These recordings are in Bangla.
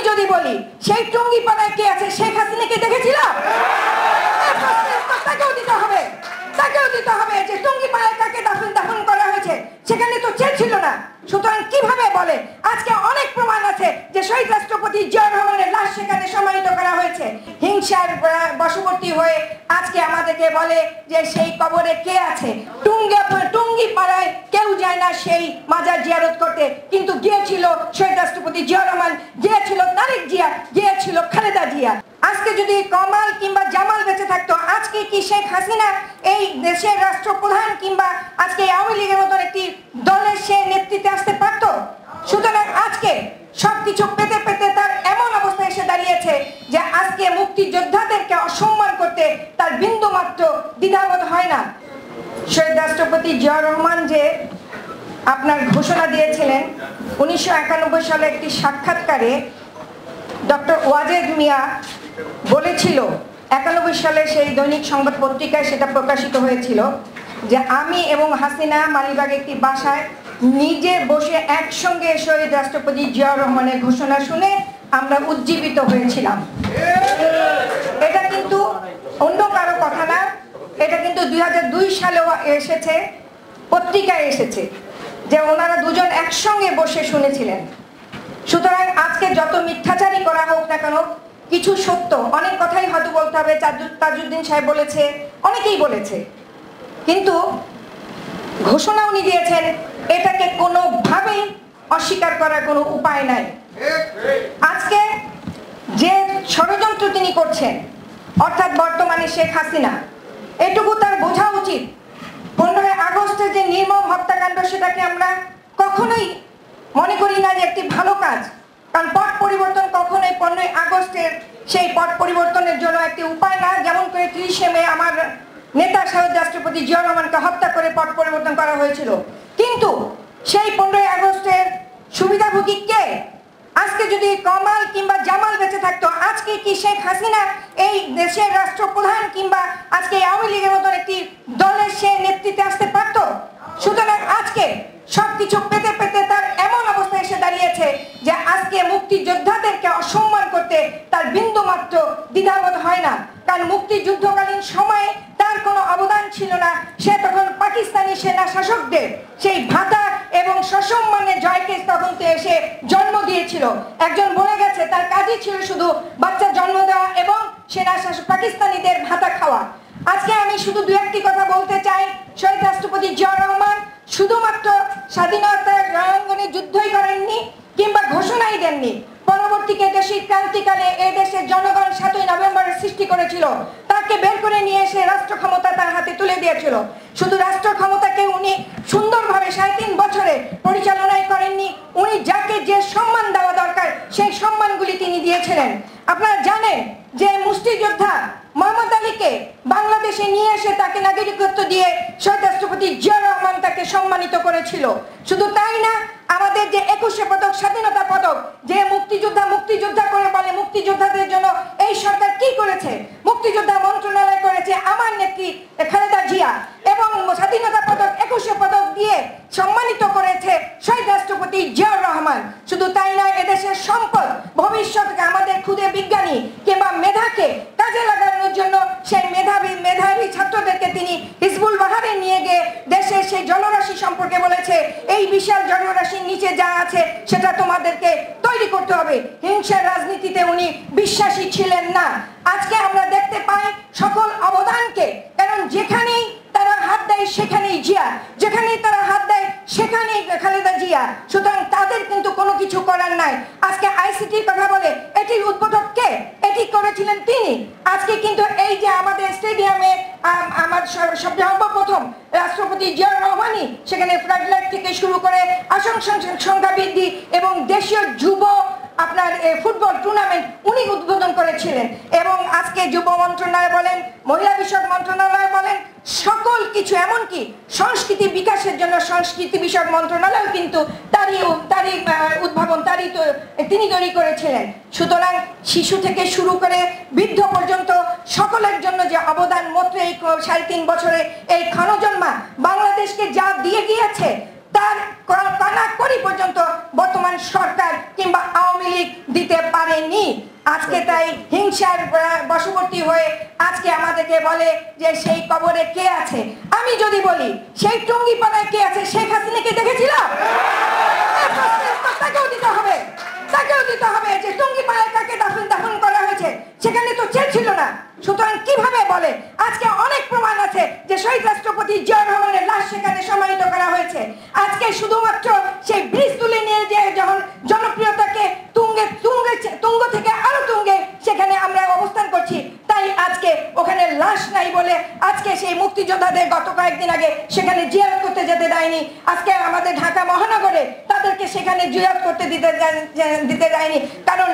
যদি বলি সেই টুঙ্গিপাড়ায় কে আছে? শেখ হাসিনাকে দেখেছিল? তাকেও দিতে হবে, তাকেও দিতে হবে যে টুঙ্গিপাড়ায় কাকে দাফন করা হয়েছে, সেখানে তো চেয়েছিল না। সুতরাং কিভাবে বলে? আজকে অনেক প্রমাণ আছে যে শহীদ রাষ্ট্রপতি জিয়াউর রহমানের লাশ সেখানে সম্মানিত করা হয়েছে। হিংসার বশবর্তী হয়ে আজকে আমাদেরকে বলে যে সেই কবরে কে আছে। টুঙ্গিপাড়ায় কেউ যায় না সেই মাজার জিয়ারত করতে, কিন্তু গিয়েছিল শহীদ রাষ্ট্রপতি জিয়াউর রহমান, গিয়েছিল তারেক জিয়া, গিয়েছিল খালেদা জিয়া। আজকে যদি কমাল কিংবা জামাল বেঁচে থাকতো, আজকে কি শেখ হাসিনা এই দেশের রাষ্ট্রপ্রধান কিংবা আজকে আওয়ামী লীগের মতন একটি দলের সে নেতৃত্বে আসতে পারত? সুতরাং আজকে সবকিছু পেতে পেতে তার এমন অবস্থা এসে দাঁড়িয়েছে যে আজকে মুক্তিযোদ্ধাদেরকে অসম্মান করতে তার বিন্দু মাত্র দ্বিধাবোধ হয় না। শহীদ রাষ্ট্রপতি জিয়াউর রহমান যে আপনার ঘোষণা দিয়েছিলেন 1991 সালে একটি সাক্ষাৎকারে, ডক্টর ওয়াজেদ মিয়া বলেছিল, 91 সালে সেই দৈনিক সংবাদ পত্রিকায় সেটা প্রকাশিত হয়েছিল, যে আমি এবং হাসিনা মালিবাগে একটি বাসায় নিজে বসে একসঙ্গে শহীদ রাষ্ট্রপতি জিয়াউর রহমানের ঘোষণা শুনে আমরা উজ্জীবিত হয়েছিলাম। এটা কিন্তু অন্য কারো কথা না, এটা কিন্তু 2002 সালেও এসেছে, পত্রিকায় এসেছে যে ওনারা দুজন একসঙ্গে বসে শুনেছিলেন। সুতরাং আজকে যত মিথ্যাচারই করা হোক না কেন, কিছু সত্য, অনেক কথাই হয়তো বলতে হবে, তাজউদ্দিন সাহেব বলেছে, অনেকেই বলেছে, কিন্তু ঘোষণা উনি দিয়েছেন, এটাকে কোনোভাবেই অস্বীকার করার কোনো উপায় নাই। আজকে যে ষড়যন্ত্র তিনি করছেন, অর্থাৎ বর্তমানে শেখ হাসিনা, এটুকু তার বোঝা উচিত। 15 আগস্টের যে নির্মম হত্যাকাণ্ড, সেটাকে আমরা কখনোই মনে করি না যে একটি ভালো কাজ, কারণ পট পরিবর্তন কখনোই 15 আগস্টের সেই পট পরিবর্তনের জন্য একটি উপায় না। যেমন করে 30শে মে আমার নেতা শহীদ রাষ্ট্রপতি জিয়াউর রহমানকে হত্যা করে পট পরিবর্তন করা হয়েছিল, কিন্তু সেই 15 আগস্টের সুবিধাভোগী কে? আজকে যদি কমাল কিংবা জামাল বেঁচে থাকতো, আজকে কি শেখ হাসিনা এই দেশের রাষ্ট্রপ্রধান কিংবা আজকে আওয়ামী লীগের মতন একটি দলের সে নেতৃত্বে আসতে পারত? সুতরাং আজকে সবকিছু পেতে পেতে তার এমন অবস্থা এসে দাঁড়িয়েছে যে আজকে মুক্তিযোদ্ধাদেরকে অসম্মান করতে তার বিন্দু মাত্র দ্বিধাবোধ হয় না। কারণ মুক্তিযুদ্ধকালীন সময়ে তার কোনো অবদান ছিল না, সে তখন পাকিস্তানি সেনা শাসকদের সেই ভাতা এবং সসম্মানে জয়কে তখন এসে জন্ম দিয়েছিল। একজন বলে গেছে তার কাজই ছিল শুধু বাচ্চা জন্ম দেওয়া এবং সেনা শাসক পাকিস্তানিদের ভাতা খাওয়া। আজকে আমি শুধু দু একটি কথা বলতে চাই। শহীদ রাষ্ট্রপতি জিয়াউর রহমান শুধুমাত্র স্বাধীনতার রণাঙ্গনে যুদ্ধই করেননি কিংবা ঘোষণাই দেননি, পরবর্তীতে দেশের ক্রান্তিকালে এই দেশের জনগণ 7ই নভেম্বরের সৃষ্টি করেছিল, তাকে বের করে নিয়ে এসে রাষ্ট্র ক্ষমতা তার হাতে তুলে দিয়েছিল। শুধু রাষ্ট্র ক্ষমতাকে উনি সুন্দরভাবে 3.5 বছরে পরিচালনায় করেননি, উনি যাকে যে সম্মান দেওয়া দরকার সেই সম্মানগুলি তিনি দিয়েছিলেন। আপনারা জানেন যে মুক্তিযোদ্ধা মোহাম্মদ আলীকে বাংলাদেশে নিয়ে এসে তাকে নাগরিকত্ব দিয়ে শহীদ রাষ্ট্রপতি জিয়াউর রহমান তাকে সম্মানিত করেছিল। শুধু তাই না, আমাদের যে 21শে পদক, স্বাধীনতা পদক, যে মুক্তিযোদ্ধা করে বলে, মুক্তিযোদ্ধাদের জন্য এই সরকার কি করেছে? মুক্তিযোদ্ধা মন্ত্রণালয় করেছে আমার নেত্রী খালেদা জিয়া, এবং স্বাধীনতা পদক 21শে পদক দিয়ে সম্মানিত করেছে শহীদ রাষ্ট্রপতি জিয়াউর রহমান। শুধু তাই নয়, এদেশের সম্পদ, ভবিষ্যৎকে আমাদের ক্ষুদে বিজ্ঞানী কিংবা মেধাকে কাজে লাগানোর জন্য সেই মেধাবী ছাত্রদেরকে তিনি হিজবুল বাহারে নিয়ে গিয়ে দেশের সেই জলরাশি সম্পর্কে বলেছে, এই বিশাল জলরাশির নিচে যা আছে সেটা তোমাদেরকে তৈরি করতে হবে। হিংসার রাজনীতিতে উনি বিশ্বাসী ছিলেন না। আজকে আমরা দেখতে পাই সকল অবদানকে, কারণ যেখানেই তারা হাত দেয় সেখানেই জিয়া, যেখানেই তারা হাত দেয় সেখানেই খালেদা জিয়া। সুতরাং তাদের কিন্তু কোনো কিছু করার নাই। আজকে আইসিটির কথা বলে, এটির উদ্বোধক কে? এটি করেছিলেন তিনি। আজকে কিন্তু এই যে আমাদের স্টেডিয়ামে আমার সর্বপ্রথম রাষ্ট্রপতি জিয়াউর রহমানই সেখানে ফ্লাড লাইট থেকে শুরু করে আসন সংখ্যা বৃদ্ধি এবং দেশীয় যুব আপনার ফুটবল টুর্নামেন্ট উনি উদ্বোধন করেছিলেন। এবং আজকে যুব মন্ত্রণালয় বলেন, মহিলা বিষয়ক মন্ত্রণালয় বলেন, সকল কিছু, এমনকি সংস্কৃতি বিকাশের জন্য সংস্কৃতি বিষয়ক মন্ত্রণালয় কিন্তু তারই উদ্ভাবন তিনি তৈরি করেছিলেন। সুতরাং শিশু থেকে শুরু করে বৃদ্ধ পর্যন্ত সকলের জন্য যে অবদান মাত্র এই 3.5 বছরে এই ক্ষণজন্মা বাংলাদেশকে যা দিয়ে গিয়েছে, তার কানাকড়ি পর্যন্ত বর্তমান সরকার কিংবা আওয়ামী লীগ দিতে পারে হয়নি। আজকে তাই হিংসার বশবর্তী হয়ে আজকে আমাদেরকে বলে যে সেই কবরে কে আছে। আমি যদি বলি সেই টুঙ্গিপাড়ায় কে আছে, শেখ হাসিনাকে দেখেছিল? তাকেও দিতে হবে, তাকেও দিতে হবে যে টুঙ্গিপাড়ায় কাকে দাফন করা হয়েছে, সেখানে তো চেল ছিল না। সুতরাং কিভাবে বলে আজকে অনেক প্রমাণ আছে যে শহীদ রাষ্ট্রপতি জিয়াউর রহমানের লাশ সেখানে সমাহিত করা হয়েছে। আজকে শুধুমাত্র সেই ব্রিজ তুলে নিয়ে যে যখন জনপ্রিয়তাকে তুঙ্গ থেকে আরো তুঙ্গে সেখানে আমরা অবস্থান করছি, তাই আজকে ওখানে লাশ নাই বলে আজকে সেই মুক্তিযোদ্ধাদের গত কয়েকদিন আগে সেখানে জিয়ারত করতে যেতে দেয়নি। আজকে আমাদের ঢাকা মহানগরে তাদেরকে সেখানে জিয়ারত করতে দিতে দেয়নি, কারণ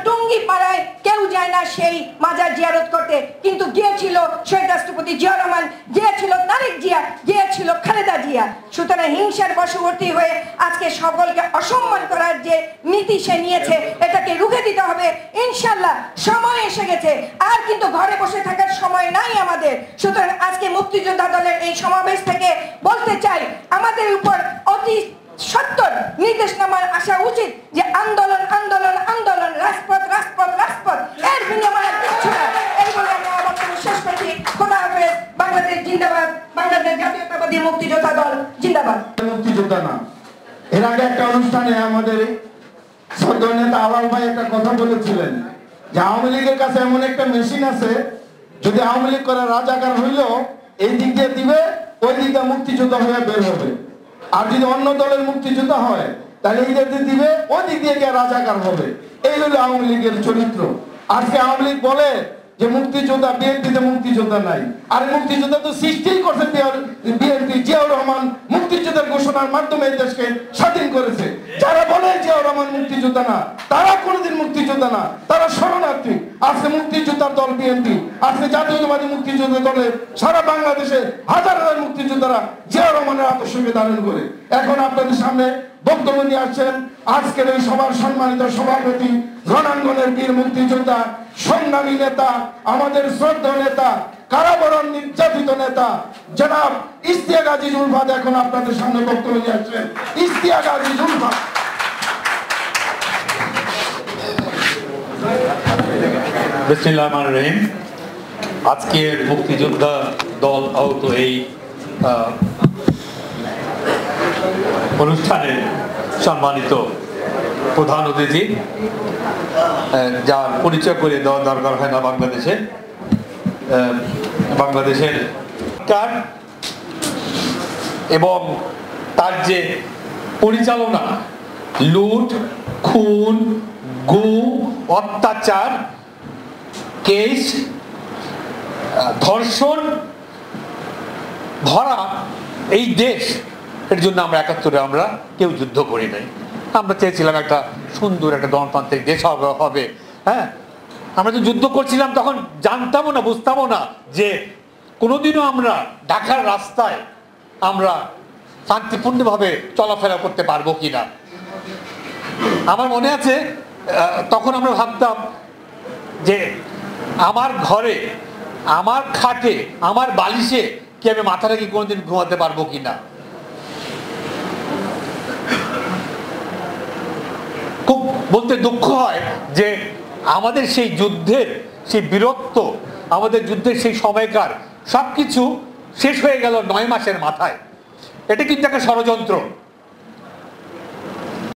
টুঙ্গি পাড়ায় কেউ যায় না সেই মাজার জিয়ারত করতে। কিন্তু গিয়েছিল শহীদ রাষ্ট্রপতি জিয়াউর রহমান, গিয়েছিল তারেক জিয়া, গিয়েছিল খালেদা জিয়া। সুতরাং হিংসার বশবর্তী হয়ে আজকে সকলকে অসম্মান করার যে নীতি সে নিয়েছে, এটাকে রুখে দিতে হবে ইনশাল্লাহ। সময় এসে গেছে, আর কিন্তু ঘরে বসে থাকার সময় নাই আমাদের। সুতরাং আজকে মুক্তিযোদ্ধা দলের এই সমাবেশ থেকে বলতে চাই, আমাদের উপর অতি সত্তর নির্দেশনামার আসা উচিত যে আন্দোলন আন্দোলন আন্দোলন, রাজপথ রাজপথ রাজপথ, এর বিনিময়ে কিচ্ছু না। এই বলে আমি আমার বক্তব্য শেষ করছি। খোদা হাফেজ। বাংলাদেশ জিন্দাবাদ, বাংলাদেশ জাতীয়তাবাদী মুক্তিযোদ্ধা দল জিন্দাবাদ। মুক্তিযোদ্ধা না, এর আগে একটা অনুষ্ঠানে আমাদের শ্রদ্ধেয় নেতা আলাল ভাই একটা কথা বলেছিলেন যে আওয়ামী লীগের কাছে এমন একটা মেশিন আছে, যদি আওয়ামী লীগ করে রাজাকার হইলেও এই দিক দিয়ে দিবে, ওই দিক দিয়ে মুক্তিযোদ্ধা হয়ে বের হবে। আর যদি অন্য দলের মুক্তিযোদ্ধা হয় তাহলে এই দিক দিয়ে দিবে, ওই দিক দিয়ে গিয়ে রাজাকার হবে। এই হলো আওয়ামী লীগের চরিত্র। আজকে আওয়ামী লীগ বলে যে মুক্তিযোদ্ধা, বিএনপিতে মুক্তিযোদ্ধা নাই। আর মুক্তিযোদ্ধা তো সৃষ্টি করছে বিএনপি। জিয়াউর রহমান মুক্তিযুদ্ধের ঘোষণার মাধ্যমে এই দেশকে স্বাধীন করেছে। যারা বলে জিয়াউর রহমান মুক্তিযোদ্ধা না, তারা কোনোদিন মুক্তিযোদ্ধা না, তারা শরণার্থী। আজকে মুক্তিযোদ্ধার দল বিএনপি, আজকে জাতীয়তাবাদী মুক্তিযোদ্ধা দলে সারা বাংলাদেশে হাজার হাজার মুক্তিযোদ্ধারা জিয়াউর রহমানের আদর্শকে ধারণ করে এখন আপনাদের সামনে বক্তব্য নিয়ে আসছেন আজকের এই সভার সম্মানিত সভাপতি, রণাঙ্গনের বীর মুক্তিযোদ্ধা, সংগ্রামী নেতা, আমাদের শ্রদ্ধেয় নেতা, কারাবরণ নির্যাতিত নেতা জনাব ইশতিয়াক আজিজ উলফাত এখন আপনাদের সামনে বক্তব্য নিয়ে আসছেন। ইশতিয়াক আজিজ উলফাত। বিসমিল্লাহির রহমানির রহিম। আজকের মুক্তিযোদ্ধা দল আহত এই অনুষ্ঠানের সম্মানিত প্রধান অতিথি, যার পরিচয় করে দেওয়া দরকার হয় না বাংলাদেশের এবং তার যে পরিচালনা, লুট, খুন, গুম, অত্যাচার, কেস, ধর্ষণ ভরা এই দেশ, এর জন্য আমরা ৭১-এ আমরা কেউ যুদ্ধ করি নাই। আমরা চেয়েছিলাম একটা সুন্দর একটা গণতান্ত্রিক দেশ হবে। হ্যাঁ, আমরা তো যুদ্ধ করছিলাম, তখন জানতামও না, বুঝতামও না যে কোনোদিনও আমরা ঢাকার রাস্তায় আমরা শান্তিপূর্ণভাবে চলাফেরা করতে পারবো কিনা। আমার মনে আছে তখন আমরা ভাবতাম যে আমার ঘরে, আমার খাটে, আমার বালিশে কি আমি মাথা রেখে কোনোদিন ঘুমাতে পারবো কিনা। খুব বলতে দুঃখ হয় যে আমাদের সেই যুদ্ধের সেই বীরত্ব, আমাদের যুদ্ধের সেই সময়কার সবকিছু শেষ হয়ে গেল ৯ মাসের মাথায়। এটা কিন্তু একটা ষড়যন্ত্র।